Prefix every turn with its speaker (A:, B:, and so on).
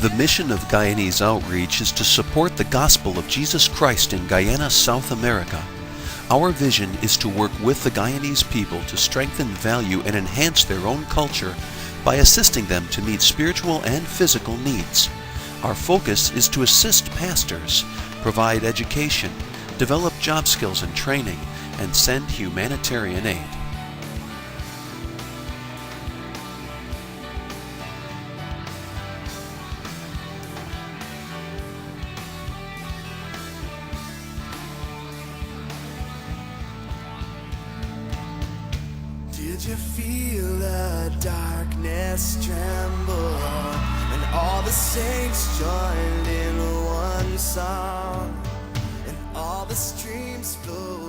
A: The mission of Guyanese Outreach is to support the gospel of Jesus Christ in Guyana, South America. Our vision is to work with the Guyanese people to strengthen, value, and enhance their own culture by assisting them to meet spiritual and physical needs. Our focus is to assist pastors, provide education, develop job skills and training, and send humanitarian aid.
B: Did you feel the darkness tremble and all the saints joined in one song and all the streams flow